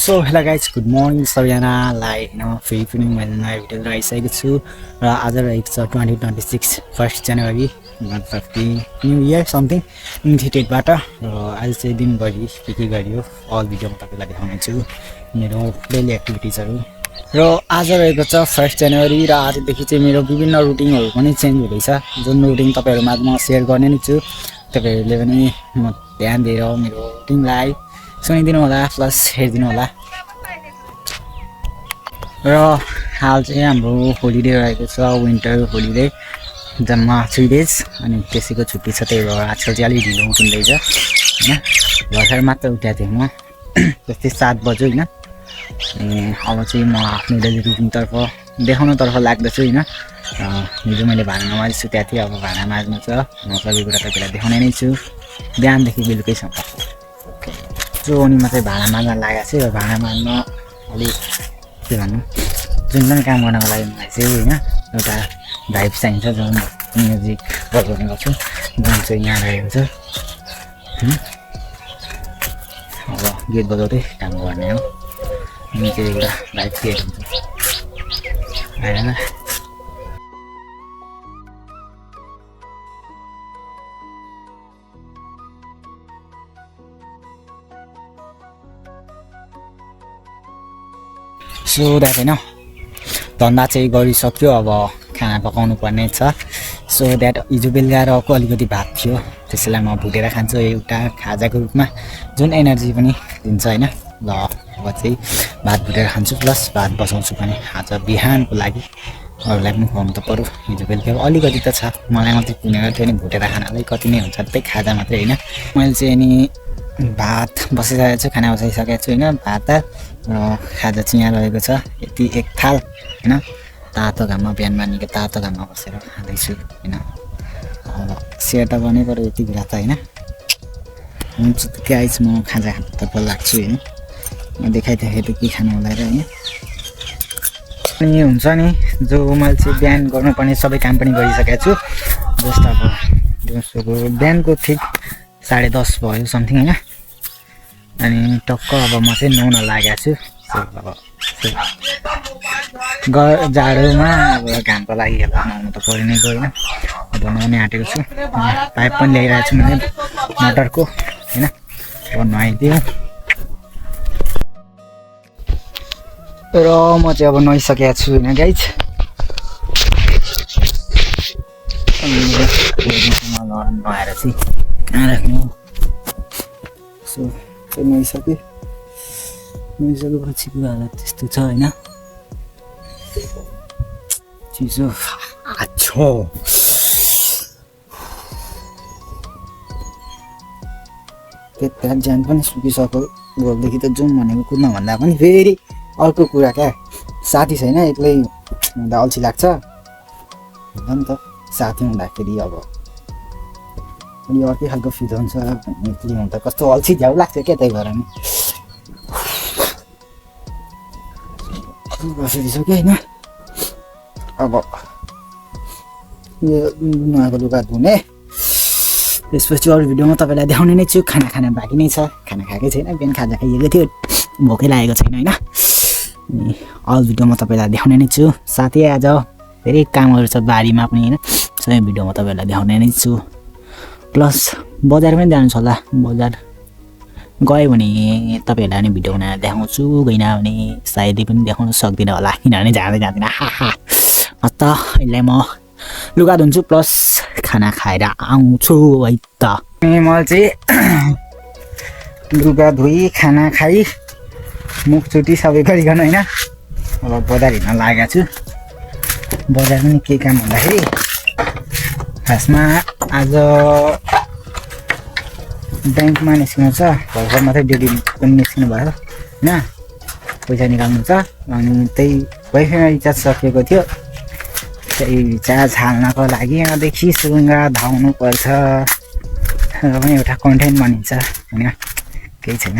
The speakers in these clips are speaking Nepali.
so hello guys good morning सबैजनालाई फेरि पनि मैले नयाँ भिडियो लिएर आइसकेको छु र आज रहेको छ 2026 1 जनवरी मतलब कि न्यू इयर समथिङ इन्स्टिट्युटबाट र आज चाहिँ दिनभरि के गरियो अल भिडियोमा तपाईँलाई देखाउनेछु मेरो डेली एक्टिभिटिजहरू र आज रहेको छ 1 जनवरी र आजदेखि चाहिँ मेरो विभिन्न रुटिनहरू पनि चेन्ज हुँदैछ जुन रुटिन तपाईँहरूमा म सेयर गर्ने नै छु तपाईँहरूले पनि ध्यान दिएर मेरो रुटिनलाई सुनिदिनु होला प्लस हेरिदिनु होला र हाल चाहिँ हाम्रो होलिडे रहेको छ विन्टर होलिडे जम्मा 3 डेज अनि त्यसैको छुट्टी छ त्यही भएर आजकल चाहिँ अलिक ढिलो उठिँदैछ होइन भर्खर मात्र उठेको थिएँ म जस्तै 7 बज्यो होइन अब चाहिँ म आफ्नो डेली रुटिनतर्फ देखाउनतर्फ लाग्दछु होइन हिजो मैले भाँडा नमाझी सुतेको थिएँ अब भाँडा माझ्नु छ म सबै कुरा तपाईँलाई देखाउने नै छु बिहानदेखि बेलुकैसम्म जो अनि म चाहिँ भाँडा माझ्न लागेको छु र भाँडा माझ्न अलिक के भन्नु जुन पनि काम गर्नको लागि मलाई चाहिँ होइन एउटा भाइब चाहिन्छ जुन म्युजिक बजाउने गर्छु जुन चाहिँ यहाँ रहेको छ अब गीत बजाउँदै काम गर्ने हो अनि चाहिँ एउटा भाइब क्रिएट हुन्छ होइन सो द्याट होइन धन्दा चाहिँ गरिसक्यो अब खाना पकाउनु पर्ने छ सो द्याट हिजो बेलुका रहेको अलिकति भात थियो त्यसैलाई म भुटेर खान्छु एउटा खाजाको रूपमा जुन एनर्जी पनि दिन्छ होइन ल अब चाहिँ भात भुटेर खान्छु प्लस भात बसाउँछु पनि आज बिहानको लागि अरूलाई पनि खुवाउनु त पऱ्यो हिजो बेलुका अलिकति त छ मलाई मात्रै पुगेको थियो नि भुटेर खानालाई कति नै हुन्छ त्यही खाजा मात्रै होइन मैले चाहिँ नि भात बसिसकेको छु खाना बसाइसकेको छु होइन भात र खाजा चाहिँ यहाँ रहेको छ यति एक थाल होइन तातो घाममा बिहानमा निकै तातो घाममा बसेर खाँदैछु होइन अब सेयर त गर्नै पऱ्यो यति बेला त होइन हुन्छ गाइस म खाजा खाँतर्फ लाग्छु होइन म देखाइदिएँ त के खानु होला र होइन अनि हुन्छ नि जो मैले चाहिँ बिहान गर्नुपर्ने सबै काम पनि गरिसकेको छु जस्तो अब दिउँसोको बिहानको ठिक 10:30 भयो समथिङ होइन अनि टक्क अब म चाहिँ नुहाउन लागेको छु अब जाडोमा अब घामको लागि अब नुहाउनु त परि नै गयो होइन अब नुहाउने आँटेको छु पाइप पनि ल्याइरहेको छु मैले मोटरको होइन अब नुहाइदियो र म चाहिँ अब नुहाइसकेको छु होइन गाइज नुहाएर चाहिँ कहाँ राख्नु सो चाहिँ नुहाइसकेपछि हालत त्यस्तो छ होइन चिसो आछो त्यहाँ ज्यान पनि सुकिसक्यो घरदेखि त जाउँ भनेको कुद्न भन्दा पनि फेरि अर्को कुरा क्या साथी छैन एक्लै हुँदा अल्छी लाग्छ हुन्छ नि त साथी हुँदाखेरि अब अनि अर्कै खालको फिल हुन्छ एक्लै हुँदा कस्तो अल्छी झ्याउ लाग्छ क्या त्यही भएर नि बसिदिन्छु कि होइन अब यो नुहाएको लुगा धुने त्यसपछि अरू भिडियोमा तपाईँलाई देखाउने नै छु खाना बाँकी नै छ खाना खाएकै छैन बिहान खाजा खाइएको थियो भोकै लागेको छैन होइन अनि अरू भिडियोमा तपाईँलाई देखाउने नै छु साथै आज धेरै कामहरू छ बारीमा पनि होइन सबै भिडियोमा तपाईँलाई देखाउने नै छु प्लस बजार पनि जानु छ होला बजार गयो भने तपाईँहरूलाई पनि भिडियो बनाएर देखाउँछु गएन भने सायदै पनि देखाउन सक्दिनँ होला किनभने जाँदिनँ त अहिले म लुगा धुन्छु प्लस खाना खाएर आउँछु है त मैले चाहिँ लुगा धोइ खाना खाइ मुखचुटी सबै गरिकन होइन अब बजार हिँड्न लागेको छु बजार पनि के काम भन्दाखेरि खासमा आज ब्याङ्कमा निस्किनु छ भर्खर मात्रै ड्युटी पनि निस्किनु भयो होइन पैसा निकाल्नु छ अनि त्यही वाइफाईमा रिचार्ज सकिएको थियो त्यही रिचार्ज हाल्नको लागि यहाँदेखि सुरुङ्गा धाउनु पर्छ र पनि एउटा कन्टेन्ट बनिन्छ होइन केही छैन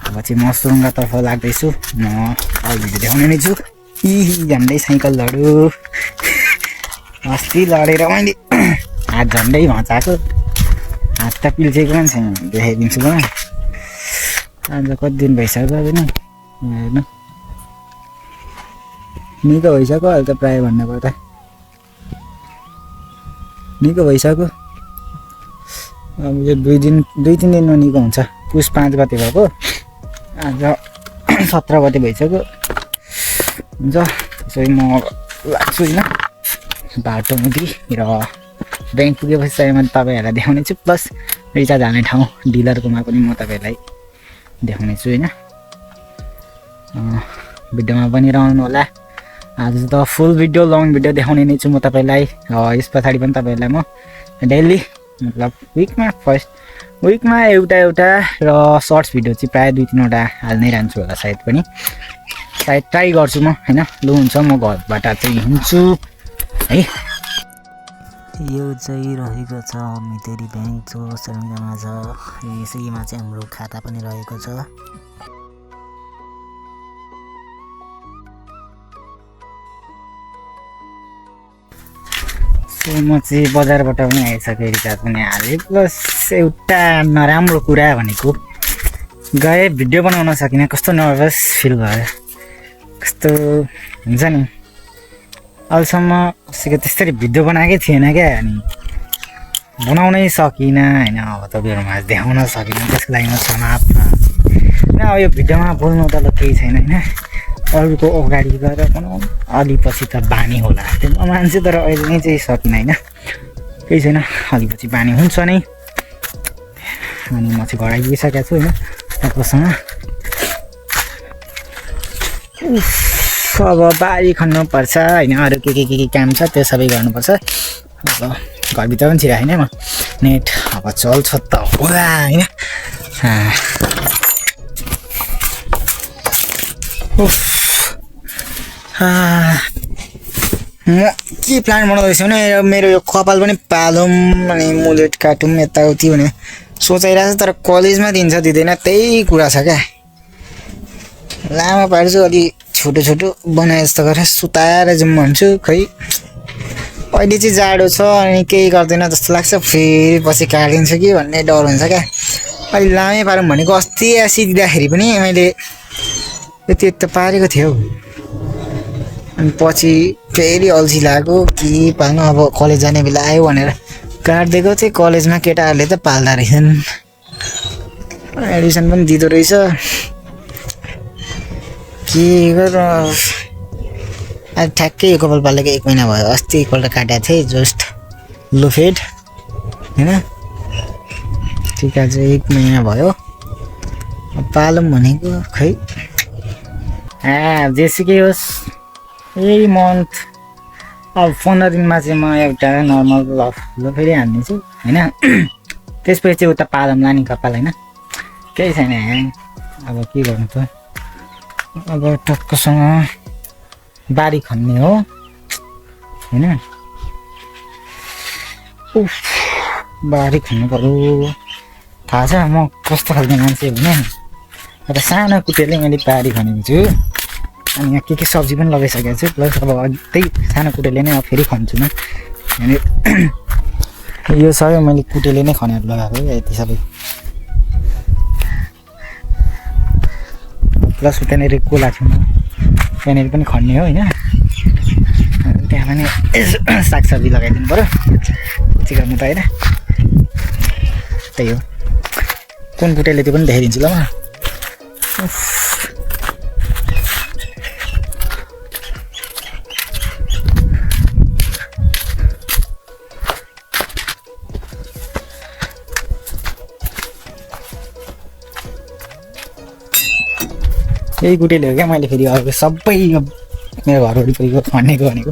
अब चाहिँ म सुरुङ्गातर्फ लाग्दैछु म अरू भिडियो देखाउने नै छु झन्डै साइकल लड्यो अस्ति लडेर मैले हात झन्डै भचाएको हात त पिल्चेको पनि छैन देखाइदिन्छु म आज कति दिन भइसक्यो पनि हेर्नु निको भइसक्यो अहिले त प्रायः भन्नुपर्दा निको भइसक्यो अब यो 2-3 दिनमा निको हुन्छ पुस 5 गते भएको आज 17 गते भइसक्यो हुन्छ त्यसै म लाग्छु होइन बाटो मुदी र ब्याङ्क पुगेपछि चाहिँ म तपाईँहरूलाई देखाउने छु प्लस रिचार्ज हाल्ने ठाउँ डिलरकोमा पनि म तपाईँहरूलाई देखाउने छु होइन भिडियोमा पनि रहनु होला आज त फुल भिडियो लङ भिडियो देखाउने नै छु म तपाईँलाई यस पछाडि पनि तपाईँहरूलाई म डेली मतलब विकमा एउटा र सर्ट्स भिडियो चाहिँ प्रायः 2-3वटा हाल्नै रहन्छु होला सायद ट्राई गर्छु म होइन लु हुन्छ म घरबाट चाहिँ हिँड्छु है यो चाहिँ रहेको छ मितेरी ब्याङ्क जो सलङ्गामा छ यसैमा चाहिँ हाम्रो खाता पनि रहेको छ सो म चाहिँ बजारबाट पनि आइसकेँ रिचार्ज पनि हालेँ प्लस एउटा नराम्रो कुरा भनेको गए भिडियो बनाउन सकिनँ कस्तो नर्भस फिल भयो कस्तो हुन्छ नि अहिलेसम्म कसैको त्यसरी भिडियो बनाएकै थिएन क्या अनि बनाउनै सकिनँ होइन अब तपाईँहरूमा देखाउन सकिनँ त्यसको लागि म समाप्त होइन अब यो भिडियोमा बोल्नु त केही छैन होइन अरूको अगाडि गएर बनाउनु अलि पछि त बानी होला त्यो मान्छे तर अहिले नै चाहिँ सकिनँ होइन केही छैन अलि पछि बानी हुन्छ नै अनि म चाहिँ घर आइसकेको छु होइन तपाईँसँग अब बारी खन्नुपर्छ होइन अरू के काम छ त्यो सबै गर्नुपर्छ अब घरभित्र पनि छिराएँ होइन म नेट अब चल्छ त होला होइन म के प्लान बनाउँदैछु भने मेरो यो कपाल पनि पालौँ अनि मुलेट काटौँ यताउति भने सोचाइरहेको छ तर कलेजमा दिन्छ दिँदैन त्यही कुरा छ क्या लामो पार्छु अलि छोटो बनाए जस्तो गरेर सुताएर जाउँ भन्छु खै अहिले चाहिँ जाडो छ अनि केही गर्दैन जस्तो लाग्छ फेरि पछि काटिन्छ कि भन्ने डर हुन्छ क्या अलि लामै पारौँ भनेको अस्ति एसी दिँदाखेरि पनि मैले यति त पारेको थियो अनि पछि फेरि अल्छी लाग्यो के पाल्नु अब कलेज जाने बेला आयो भनेर काटिदिएको थिएँ कलेजमा केटाहरूले त पाल्दा रहेछन् एडमिसन पनि दिँदो रहेछ के गर्नु आज ठ्याक्कै यो कपाल पालेको 1 महिना भयो अस्ति एकपल्ट काटेको थिएँ जस्ट लो फेड होइन ठिक आज 1 महिना भयो पालौँ भनेको खै जेसुकै होस् यही मन्थ अब 15 दिनमा चाहिँ म एउटा नर्मल लो फेरि हान्नेछु होइन त्यसपछि चाहिँ उता पालौँला नि कपाल होइन केही छैन अब के गर्नु त अब टक्कसँग बारी खन्ने हो होइन बारी खन्नु पर्यो थाहा छ म कस्तो खालको मान्छे होइन र सानो कुटेरले मैले बारी खनेको छु अनि यहाँ के सब्जी पनि लगाइसकेको छु प्लस अब त्यही सानो कुटेरले नै अब फेरि खन्छु म अनि यो सबै मैले कुटेरले नै खनेर लगाएको यति सबै प्लस त्यहाँनिर कोला छु म त्यहाँनिर पनि खन्ने हो होइन त्यहाँ पनि सागसब्जी लगाइदिनु पऱ्यो के गर्नु त होइन त्यही हो कुन कुटेरले त्यो पनि देखाइदिन्छु ल म यही कुटेले हो क्या मैले फेरि अर्को सबै मेरो घर वरिपरिको खनेको भनेको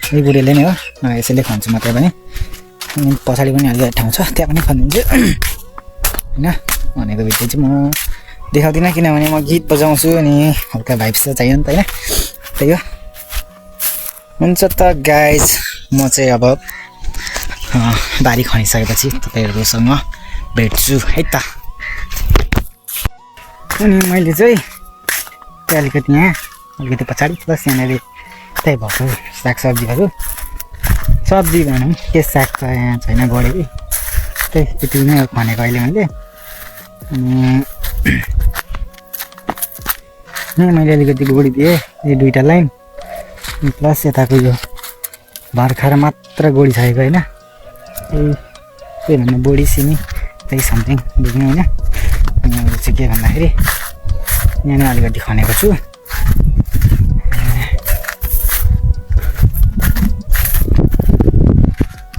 यही कुटेले नै हो यसैले खन्छु म त्यहाँ पनि अनि पछाडि पनि अलिक ठाउँ छ त्यहाँ पनि खनिदिन्छु होइन भनेको भिडियो चाहिँ म देखाउँदिनँ किनभने म गीत बजाउँछु अनि हल्का भाइब्स त चाहियो नि त होइन त्यही हो हुन्छ त गाइज म चाहिँ अब बारी खनिसकेपछि तपाईँहरूसँग भेट्छु है त अनि मैले चाहिँ अलिकति यहाँ अलिकति पछाडि प्लस यहाँनिर त्यही भएको सागसब्जीहरू सब्जी भनौँ के साग त यहाँ छैन गऱ्यो कि त्यही यति नै खनेको अहिले मैले अनि यहाँ मैले अलिकति गोडिदिएँ यो दुईवटा लाइन प्लस यताको यो भर्खर मात्र गोडिसकेको होइन त्यही भन्दा बोडी सिमी त्यही समथिङ देख्नु होइन अनि अरू चाहिँ के भन्दाखेरि यहाँ अलिकति खनेको छु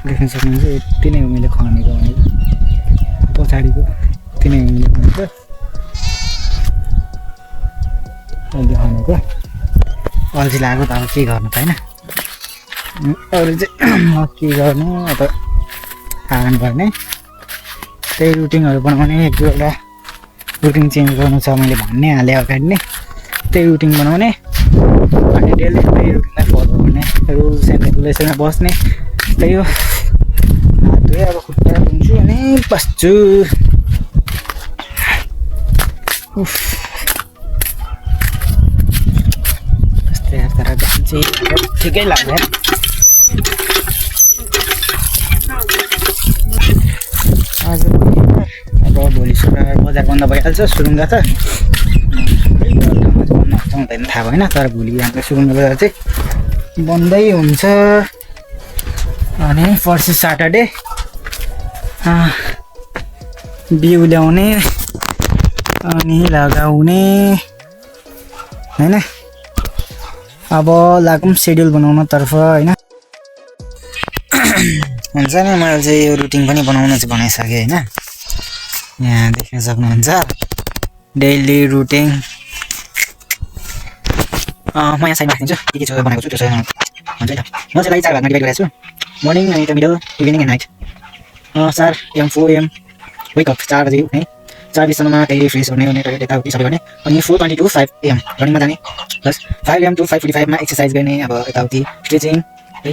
देख्न सक्नुहुन्छ यति नै हो मैले खनेको भनेको पछाडिको यति नै हो मैले खनेको अहिले खनेको अल्छी लाग्यो त अब के गर्नु त होइन अरू चाहिँ के गर्नु अब खानु पर्ने त्यही रुटिनहरू बनाउने एक दुईवटा रुटिन चेन्ज गर्नु छ मैले भन्ने हालेँ अगाडि नै त्यही रुटिन बनाउने अनि डेली त्यही रुटिनलाई फलो गर्ने रुल्स एन्ड रेगुलेसनमा बस्ने त्यही हो हात धोएँ अब खुट्टा धुन्छु अनि बस्छु त्यस्तै तर चाहिँ ठिकै लाग्यो आज अब भोलि शुक्रबार बजार बन्द भइहाल्छ सुरुङ्गा त हुँदैन थाहा भएन तर भोलि हाम्रो सुरुङ्गा बजार चाहिँ बन्दै हुन्छ अनि पर्सि सटरडे बिउ ल्याउने अनि लगाउने होइन अब लागौँ सेड्युल बनाउनतर्फ होइन हुन्छ नि मैले चाहिँ यो रुटिन पनि बनाउन चाहिँ बनाइसकेँ होइन यहाँ देख्न सक्नुहुन्छ डेली रुटिन म यहाँ साइडमा राखिदिन्छु के छ बनाएको छु त्यो चाहिँ हुन्छ नि त म चाहिँ लाइक 4 भागमा डिभाइड गरेको छु मर्निङ अनि middle evening and night 4 AM 4 AM wake up 4 बजे है 4 बजीसम्ममा त्यही फ्रेस हुने यताउति सबै गर्ने अनि 4:20 to 5 AM रनिङमा जाने प्लस 5 AM to 5:45 मा एक्सर्साइज गर्ने अब यताउति स्ट्रेचिङ है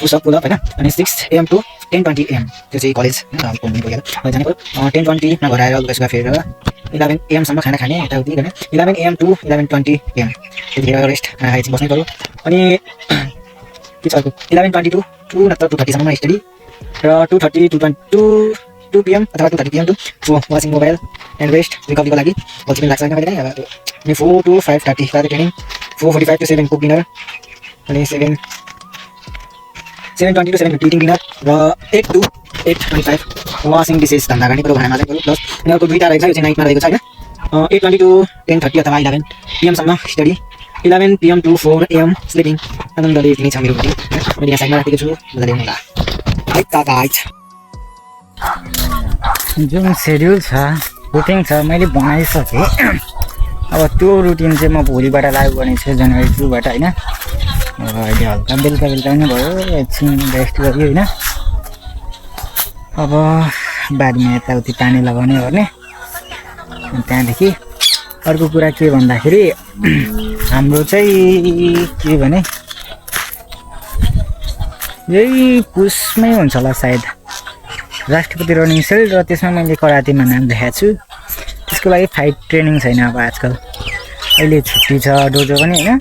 पुसअप पुलअप होइन अनि 6 AM to 10:20 AM त्यो चाहिँ कलेज पढ्ने गएर जाने पऱ्यो 10:20 मा घर आएर लुगा फेरेर 11 AM सम्म खाना खाने यताउति गर्ने 11 AM to 11:20 AM त्यतिखेर रेस्ट खाना खाइ बस्नै पऱ्यो अनि के छ 11:20 to 2 नत्र 2:30 सम्ममा स्टडी र 2:30 to 2 PM अथवा 2:30 PM to watching mobile and rest रिकभरीको लागि पछि पनि लाग्छ कहिले अब 4 to 5:30 राति ट्रेनिङ 4:45 to 7 कुक डिनर अनि 7:20 to 7:50 इटिङ डिनर र 8 to 8:25 वासिङ डिसेस धन्दा गर्ने कुरो भनेर चाहिँ प्लस अनि अर्को दुईवटा रहेछ यो चाहिँ नाइटमा रहेको छ होइन 8:20 to 10:30 अथवा 11 PM सम्म study 11 PM to 4 AM sleeping आनन्दले यति नै छ मेरो रुटिन मैले यहाँ साइडमा राखेको छु मजाले हुँदा जुन सेड्युल छ रुटिन छ मैले बनाइसकेँ अब त्यो रुटिन चाहिँ म भोलिबाट लागु गर्ने छु जनवरी 2 बाट होइन अब अहिले हल्का बेलुका पनि भयो एकछिन रेस्ट गऱ्यो होइन अब बारीमा यताउति पानी लगाउने गर्ने त्यहाँदेखि अर्को कुरा के भन्दाखेरि हाम्रो चाहिँ के भने यही पुसमै हुन्छ होला सायद राष्ट्रपति रनिङ सेल र त्यसमा मैले करातेमा नाम देखाएको छु त्यसको लागि फाइट ट्रेनिङ छैन अब आजकल अहिले छुट्टी छ डोजो पनि होइन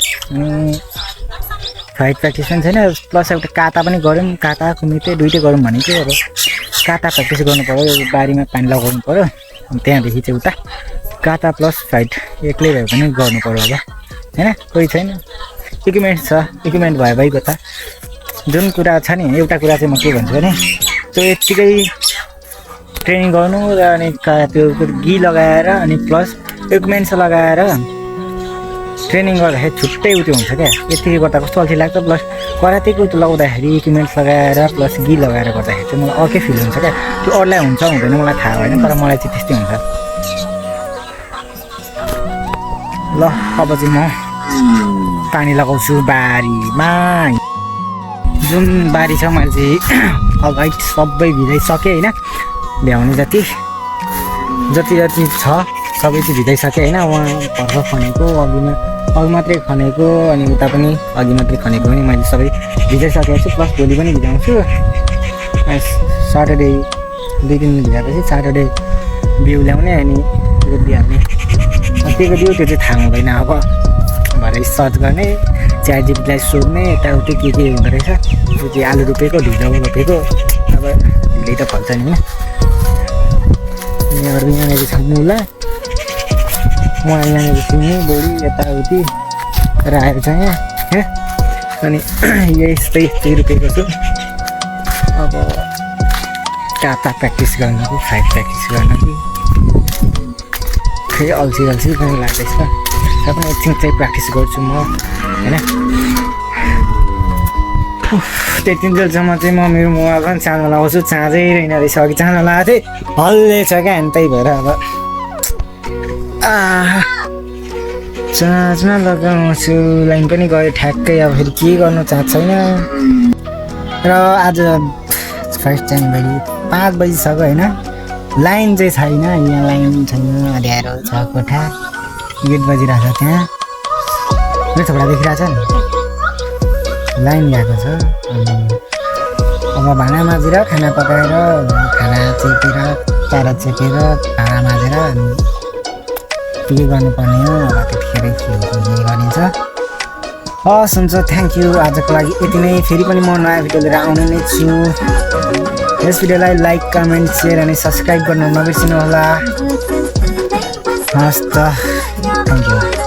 फाइट प्र्याक्टिस पनि छैन प्लस एउटा काता पनि गरौँ काता कुमिते दुइटै गरौँ भनेको अब काता प्र्याक्टिस गर्नु पऱ्यो बारीमा पानी लगाउनु पऱ्यो अनि त्यहाँदेखि चाहिँ उता काता प्लस फाइट एक्लै भए पनि गर्नु पऱ्यो अब होइन कोही छैन इक्विपमेन्ट छ इक्विपमेन्ट भयो भइगयो त जुन कुरा छ नि एउटा कुरा चाहिँ म के भन्छु भने त्यो यत्तिकै ट्रेनिङ गर्नु र अनि त्यो घी लगाएर अनि प्लस इक्विपमेन्ट्स लगाएर ट्रेनिङ गर्दाखेरि छुट्टै उत्यो हुन्छ क्या यत्तिकै गर्दा कस्तो अल्छी लाग्छ प्लस करातेको लगाउँदाखेरि इक्विपमेन्ट्स लगाएर प्लस घी लगाएर गर्दाखेरि चाहिँ मलाई अर्कै फिल हुन्छ क्या त्यो अरूलाई हुन्छ हुँदैन मलाई थाहा भएन तर मलाई चाहिँ त्यस्तै हुन्छ ल अब चाहिँ म पानी लगाउँछु बारीमा जुन बारी छ मैले चाहिँ अगाडि सबै भिजाइसकेँ होइन भ्याउने जति छ सबै चाहिँ भिजाइसकेँ होइन उहाँ भर्खर खनेको अघि मात्रै खनेको अनि उता पनि अघि मात्रै खनेको पनि मैले सबै भिजाइसकेको छु प्लस भोलि पनि भिजाउँछु सटरडे 2 दिन भिजाएपछि सटरडे बिउ ल्याउने अनि रोपिहाल्ने के दियो त्यो चाहिँ थाहा हुँदैन अब भरे सर्च गर्ने च्याट जिपीटीलाई सोध्ने यताउति के हुँदो रहेछ त्यो चाहिँ आलु रोपेको ढिलो रोपेको अब ढिलै त फल्छ नि होइन यहाँनिर छ मुला उहाँ यहाँनिर सुने बुढी यताउति राखेको छ यहाँ अनि यस्तै रुपेको छु अब काता प्र्याक्टिस गर्नु कि फाइट प्र्याक्टिस गर्नु कि फेरि अल्छी पनि लाग्दैछ र पनि एकछिन चाहिँ प्र्याक्टिस गर्छु म होइन त्यतिन्जेलसम्म चाहिँ म मेरो मोबाइल पनि चार्जमा लगाउँछु चार्जै रहेन रहेछ अघि चार्जमा लगाएको थिएँ हल्लेछ क्या अनि त्यही भएर अब चार्जमा लगाउँछु लाइन पनि गयो ठ्याक्कै अब फेरि के गर्नु चार्ज छैन र आज 1 जनवरी 5 बजिसक्यो होइन लाइन चाहिँ छैन यहाँ लाइन छैन अँध्यारो छ कोठा गेट बजिरहेको छ त्यहाँ मेरो थोडा देखिरहेको छ नि लाइन गएको छ अनि अब भाँडा माजेर खाना पकाएर खाना चेपेर चारा चेपेर भाँडा माजेर अनि के गर्नुपर्ने हो अब त्यतिखेरै के गरिन्छ हस् हुन्छ थ्याङ्क यू आजको लागि यति नै फेरि पनि म नयाँ भिडियो लिएर आउने नै छु यस भिडियोलाई लाइक कमेन्ट सेयर अनि सब्सक्राइब गर्न नबिर्सिनु होला हस् त थ्याङ्क यू